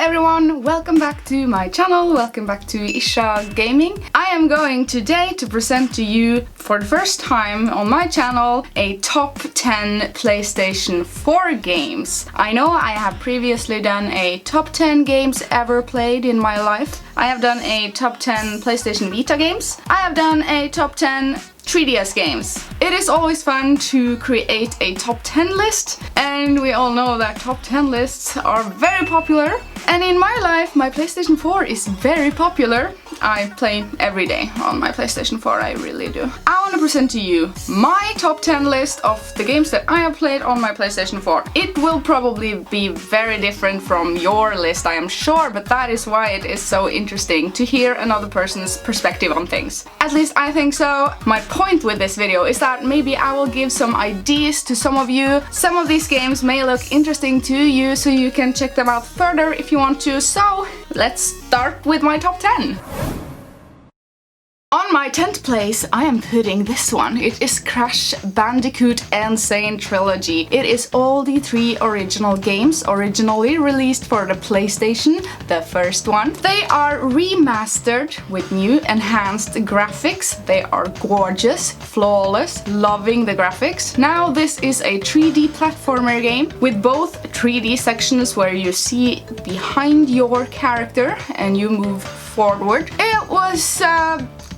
everyone, welcome back to my channel, welcome back to Ircha Gaming. I am going today to present to you, for the first time on my channel, a top 10 PlayStation 4 games. I know I have previously done a top 10 games ever played in my life. I have done a top 10 PlayStation Vita games. I have done a top 10 3DS games. It is always fun to create a top 10 list, and we all know that top 10 lists are very popular. And in my life, my PlayStation 4 is very popular. I play every day on my PlayStation 4, I really do. I want to present to you my top 10 list of the games that I have played on my PlayStation 4. It will probably be very different from your list, I am sure, but that is why it is so interesting to hear another person's perspective on things. At least I think so. My point with this video is that maybe I will give some ideas to some of you. Some of these games may look interesting to you, so you can check them out further if you want to. So let's start with my top 10. On my 10th place, I am putting this one. It is Crash Bandicoot Insane Trilogy. It is all the 3 original games, originally released for the PlayStation, the first one. They are remastered with new enhanced graphics. They are gorgeous, flawless, loving the graphics. Now this is a 3D platformer game with both 3D sections where you see behind your character and you move forward. It was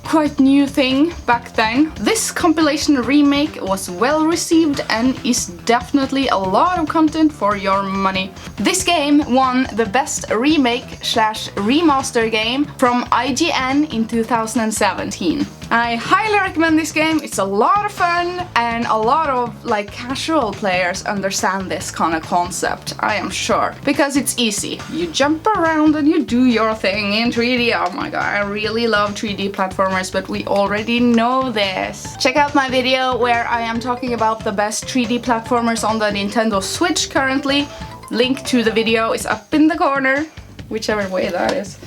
quite new thing back then. This compilation remake was well received and is definitely a lot of content for your money. This game won the best remake/remaster game from IGN in 2017. I highly recommend this game. It's a lot of fun and a lot of casual players understand this kind of concept, I am sure, because it's easy. You jump around and you do your thing in 3D. Oh my god, I really love 3D platformers, but we already know this. Check out my video where I am talking about the best 3D platformers on the Nintendo Switch currently. Link to the video is up in the corner, whichever way that is.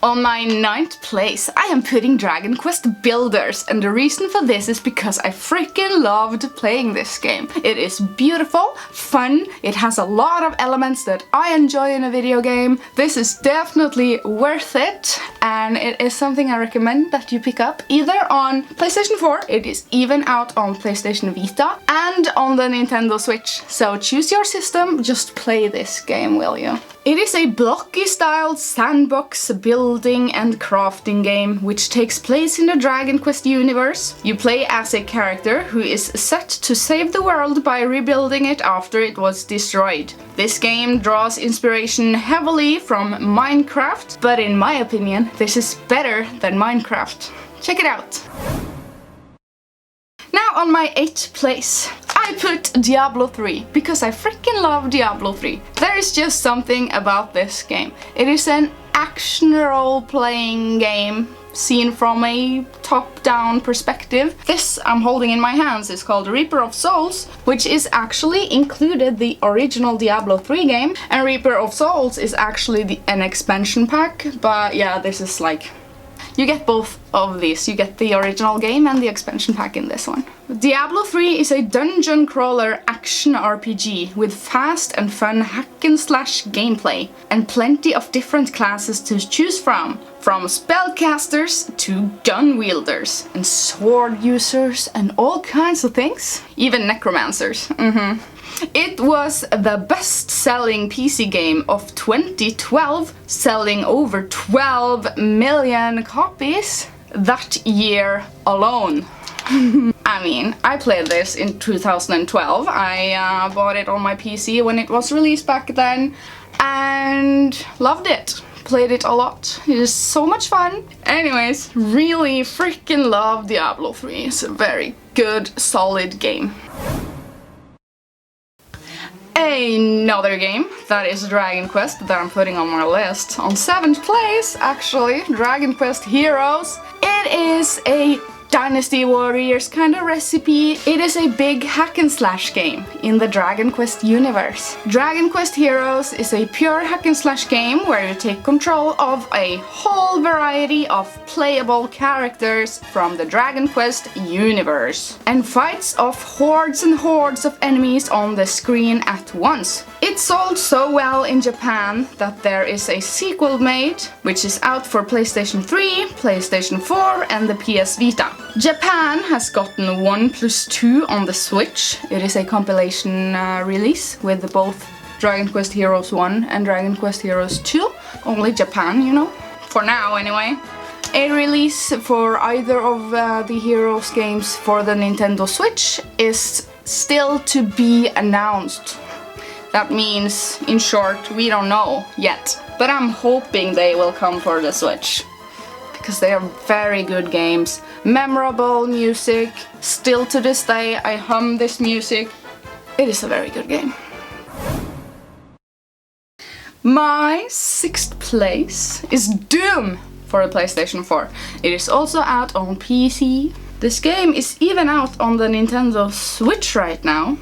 On my 9th place, I am putting Dragon Quest Builders, and the reason for this is because I freaking loved playing this game. It is beautiful, fun, it has a lot of elements that I enjoy in a video game. This is definitely worth it, and it is something I recommend that you pick up either on PlayStation 4, it is even out on PlayStation Vita, and on the Nintendo Switch. So choose your system, just play this game, will you? It is a blocky-styled sandbox building and crafting game which takes place in the Dragon Quest universe. You play as a character who is set to save the world by rebuilding it after it was destroyed. This game draws inspiration heavily from Minecraft, but in my opinion, this is better than Minecraft. Check it out! Now on my 8th place, I put Diablo 3 because I freaking love Diablo 3. There is just something about this game. It is an action role-playing game seen from a top-down perspective. This I'm holding in my hands is called Reaper of Souls, which is actually included the original Diablo 3 game, and Reaper of Souls is actually an expansion pack, but yeah, this is you get both of these. You get the original game and the expansion pack in this one. Diablo 3 is a dungeon crawler action RPG with fast and fun hack-and-slash gameplay and plenty of different classes to choose from spellcasters to gun wielders and sword users and all kinds of things. Even necromancers. It was the best-selling PC game of 2012, selling over 12 million copies that year alone. I mean, I played this in 2012. I bought it on my PC when it was released back then and loved it. Played it a lot. It is so much fun. Anyways, really freaking love Diablo 3. It's a very good, solid game. Another game that is Dragon Quest that I'm putting on my list. On 7th place, actually, Dragon Quest Heroes. It is a Dynasty Warriors kind of recipe. It is a big hack and slash game in the Dragon Quest universe. Dragon Quest Heroes is a pure hack and slash game where you take control of a whole variety of playable characters from the Dragon Quest universe and fights off hordes and hordes of enemies on the screen at once. It sold so well in Japan that there is a sequel made, which is out for PlayStation 3, PlayStation 4 and the PS Vita. Japan has gotten 1+2 on the Switch. It is a compilation release with both Dragon Quest Heroes 1 and Dragon Quest Heroes 2. Only Japan, you know. For now, anyway. A release for either of the Heroes games for the Nintendo Switch is still to be announced. That means, in short, we don't know yet. But I'm hoping they will come for the Switch. Because they are very good games. Memorable music. Still to this day, I hum this music. It is a very good game. My 6th place is Doom for the PlayStation 4. It is also out on PC. This game is even out on the Nintendo Switch right now.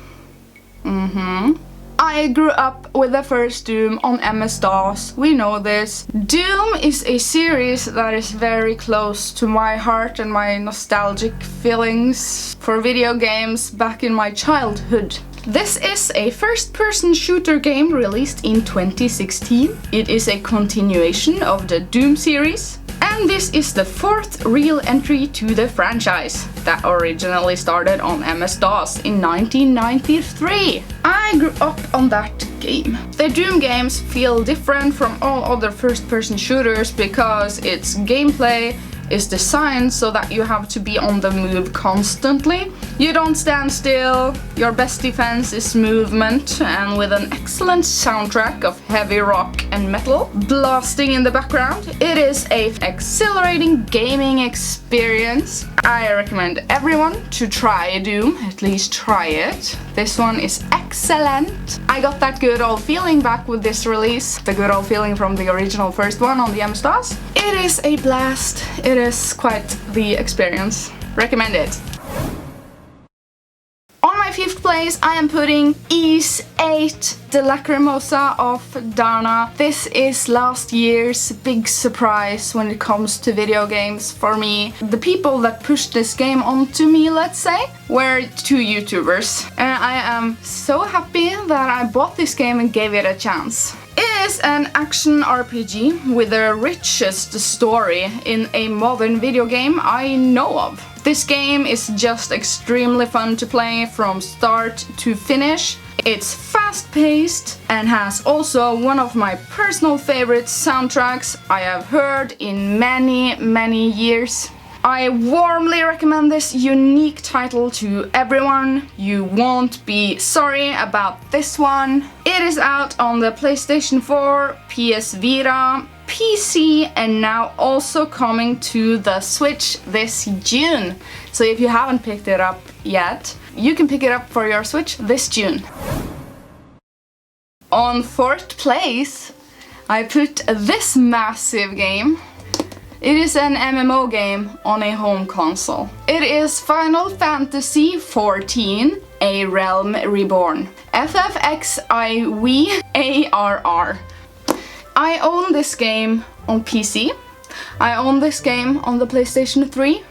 I grew up with the first Doom on MS-DOS, we know this. Doom is a series that is very close to my heart and my nostalgic feelings for video games back in my childhood. This is a first-person shooter game released in 2016. It is a continuation of the Doom series. And this is the 4th real entry to the franchise that originally started on MS-DOS in 1993. I grew up on that game. The Doom games feel different from all other first-person shooters because its gameplay is designed so that you have to be on the move constantly. You don't stand still, your best defense is movement, and with an excellent soundtrack of heavy rock and metal blasting in the background, it is an exhilarating gaming experience. I recommend everyone to try Doom, at least try it. This one is excellent. I got that good old feeling back with this release, the good old feeling from the original first one on the MS-DOS. It is a blast. It is quite the experience. Recommend it. On my 5th place, I am putting Ys 8, the Lacrimosa of Donna. This is last year's big surprise when it comes to video games for me. The people that pushed this game onto me, let's say, were 2 YouTubers. And I am so happy that I bought this game and gave it a chance. It is an action RPG with the richest story in a modern video game I know of. This game is just extremely fun to play from start to finish. It's fast-paced and has also one of my personal favorite soundtracks I have heard in many years. I warmly recommend this unique title to everyone. You won't be sorry about this one. It is out on the PlayStation 4, PS Vita, PC, and now also coming to the Switch this June. So if you haven't picked it up yet, you can pick it up for your Switch this June. On 4th place, I put this massive game. It is an MMO game on a home console. It is Final Fantasy XIV, A Realm Reborn. FFXIVARR. I own this game on PC. I own this game on the PlayStation 3.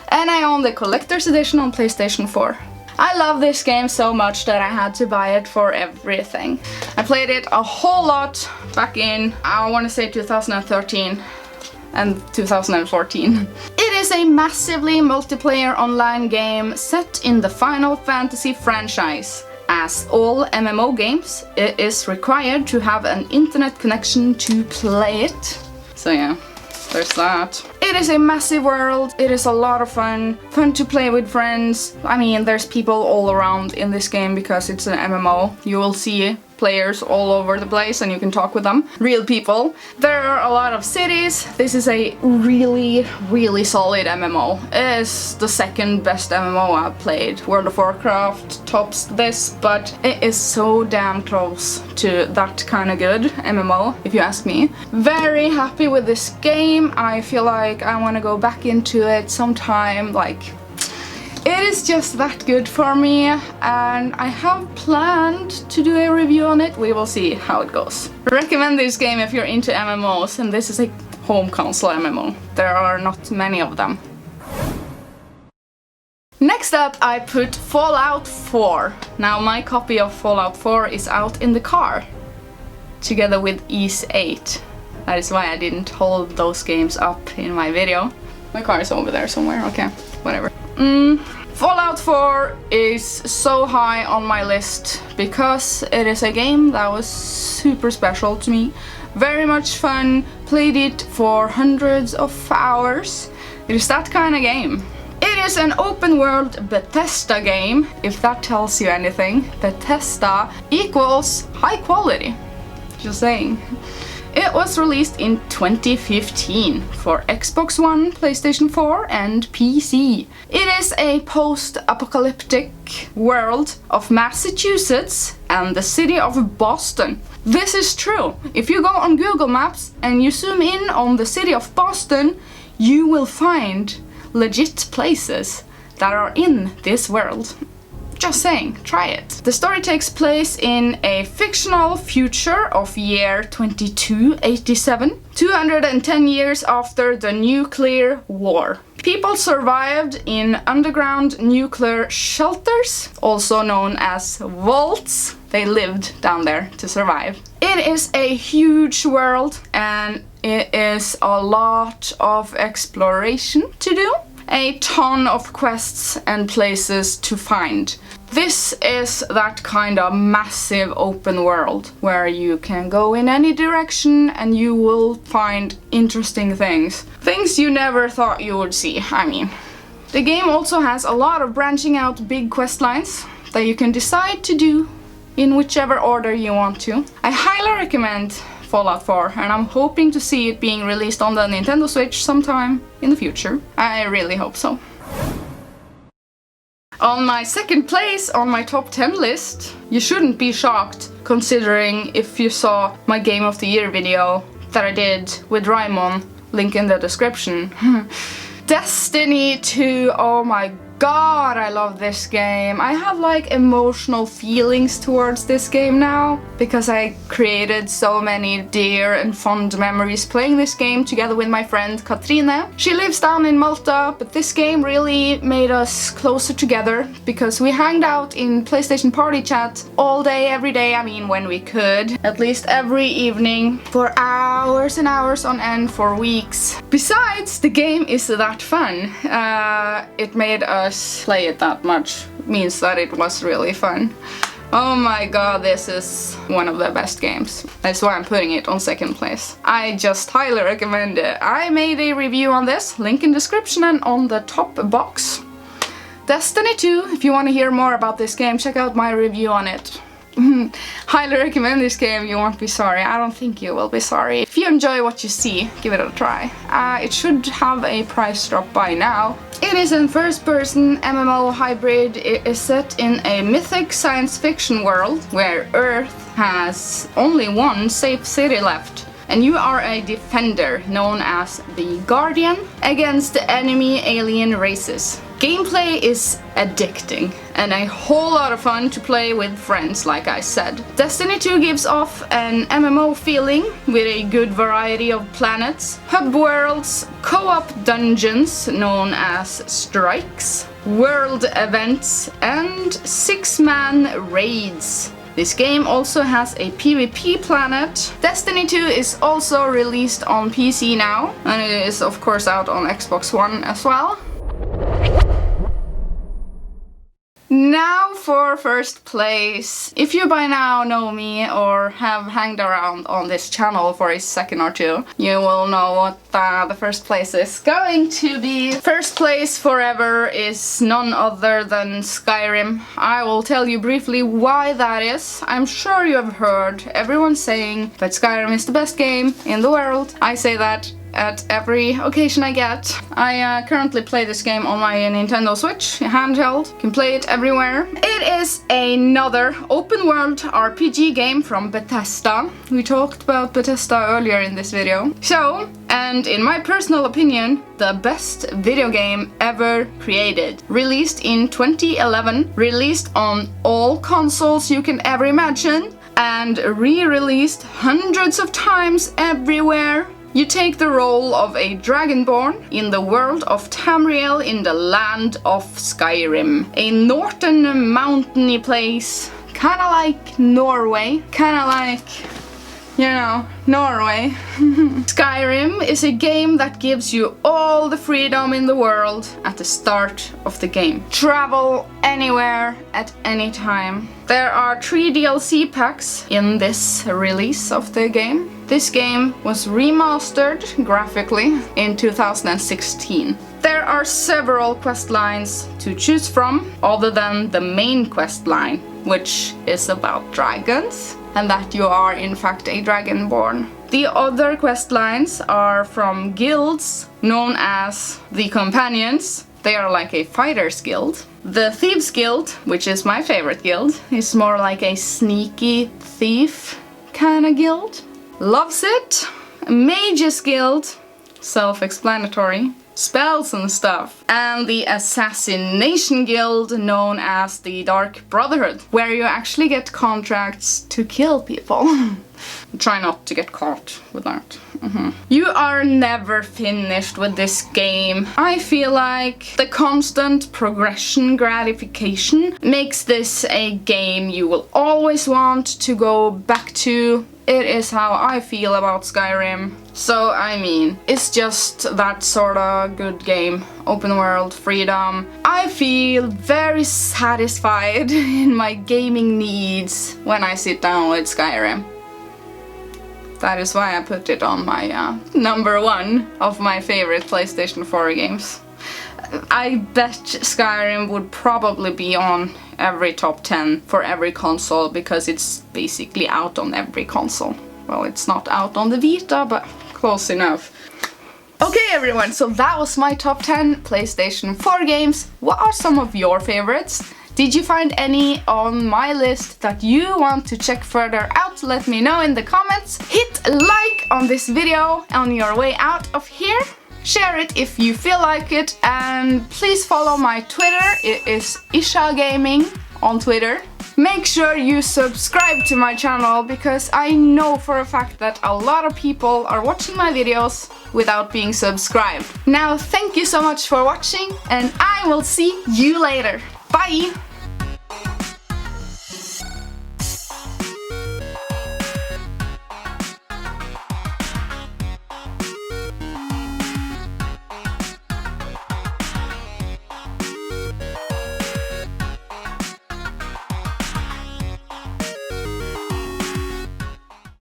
And I own the Collector's Edition on PlayStation 4. I love this game so much that I had to buy it for everything. I played it a whole lot back in, I want to say 2013. And 2014. It is a massively multiplayer online game set in the Final Fantasy franchise. As all MMO games, it is required to have an internet connection to play it. So yeah, there's that. It is a massive world, it is a lot of fun to play with friends. I mean, there's people all around in this game because it's an MMO. You will see players all over the place and you can talk with them. Real people. There are a lot of cities. This is a really solid MMO. It is the second best MMO I've played. World of Warcraft tops this, but it is so damn close to that kind of good MMO, if you ask me. Very happy with this game. I feel like I want to go back into it sometime, like it is just that good for me, and I have planned to do a review on it. We will see how it goes. Recommend this game if you're into MMOs, and this is a home console MMO. There are not many of them. Next up, I put Fallout 4. Now my copy of Fallout 4 is out in the car, together with Ys 8. That is why I didn't hold those games up in my video. My car is over there somewhere, okay, whatever. Fallout 4 is so high on my list because it is a game that was super special to me. Very much fun, played it for hundreds of hours. It is that kind of game. It is an open world Bethesda game, if that tells you anything. Bethesda equals high quality. Just saying. It was released in 2015 for Xbox One, PlayStation 4 and PC. It is a post-apocalyptic world of Massachusetts and the city of Boston. This is true. If you go on Google Maps and you zoom in on the city of Boston, you will find legit places that are in this world. Just saying, try it. The story takes place in a fictional future of year 2287, 210 years after the nuclear war. People survived in underground nuclear shelters, also known as vaults. They lived down there to survive. It is a huge world and it is a lot of exploration to do. A ton of quests and places to find. This is that kind of massive open world where you can go in any direction and you will find interesting things. Things you never thought you would see, I mean. The game also has a lot of branching out big quest lines that you can decide to do in whichever order you want to. I highly recommend Fallout 4, and I'm hoping to see it being released on the Nintendo Switch sometime in the future. I really hope so. On my second place on my top 10 list, you shouldn't be shocked considering if you saw my Game of the Year video that I did with Raimon, link in the description. Destiny 2, oh my god, I love this game. I have like emotional feelings towards this game now because I created so many dear and fond memories playing this game together with my friend Katrine. She lives down in Malta, but this game really made us closer together because we hanged out in PlayStation Party Chat all day, every day, I mean when we could, at least every evening, for hours and hours on end for weeks. Besides, the game is that fun. It made us play it that much, means that it was really fun. Oh my god, this is one of the best games. That's why I'm putting it on second place. I just highly recommend it. I made a review on this, link in description and on the top box. Destiny 2, if you want to hear more about this game, check out my review on it. Highly recommend this game, you won't be sorry. I don't think you will be sorry. If you enjoy what you see, give it a try. It should have a price drop by now. It is a first-person MMO hybrid. It is set in a mythic science fiction world where Earth has only one safe city left. And you are a defender known as the Guardian against the enemy alien races. Gameplay is addicting and a whole lot of fun to play with friends, like I said. Destiny 2 gives off an MMO feeling with a good variety of planets, hub worlds, co-op dungeons known as strikes, world events, and 6-man raids. This game also has a PvP planet. Destiny 2 is also released on PC now, and it is of course out on Xbox One as well. Now for first place. If you by now know me or have hanged around on this channel for a second or two, you will know what the first place is going to be. First place forever is none other than Skyrim. I will tell you briefly why that is. I'm sure you have heard everyone saying that Skyrim is the best game in the world. I say that at every occasion I get. I currently play this game on my Nintendo Switch, handheld. You can play it everywhere. It is another open world RPG game from Bethesda. We talked about Bethesda earlier in this video. So, and in my personal opinion, the best video game ever created. Released in 2011, released on all consoles you can ever imagine, and re-released hundreds of times everywhere. You take the role of a dragonborn in the world of Tamriel in the land of Skyrim. A northern mountainy place, kinda like Norway, kinda like, you know, Norway. Skyrim is a game that gives you all the freedom in the world at the start of the game. Travel anywhere at any time. There are 3 DLC packs in this release of the game. This game was remastered graphically in 2016. There are several quest lines to choose from, other than the main quest line, which is about dragons, and that you are in fact a dragonborn. The other quest lines are from guilds known as the Companions. They are like a fighter's guild. The Thieves Guild, which is my favorite guild, is more like a sneaky thief kind of guild. Loves it. Mages Guild, self-explanatory, spells and stuff. And the Assassination Guild, known as the Dark Brotherhood, where you actually get contracts to kill people. Try not to get caught with that. You are never finished with this game. I feel like the constant progression gratification makes this a game you will always want to go back to. It is how I feel about Skyrim. So, I mean, it's just that sort of good game. Open world, freedom. I feel very satisfied in my gaming needs when I sit down with Skyrim. That is why I put it on my number 1 of my favorite PlayStation 4 games. I bet Skyrim would probably be on every top 10 for every console, because it's basically out on every console. Well, it's not out on the Vita, but close enough. Okay everyone, so that was my top 10 PlayStation 4 games. What are some of your favorites? Did you find any on my list that you want to check further out? Let me know in the comments. Hit like on this video on your way out of here. Share it if you feel like it, and please follow my Twitter. It is Ircha Gaming on Twitter. Make sure you subscribe to my channel, because I know for a fact that a lot of people are watching my videos without being subscribed. Now, thank you so much for watching, and I will see you later. Bye!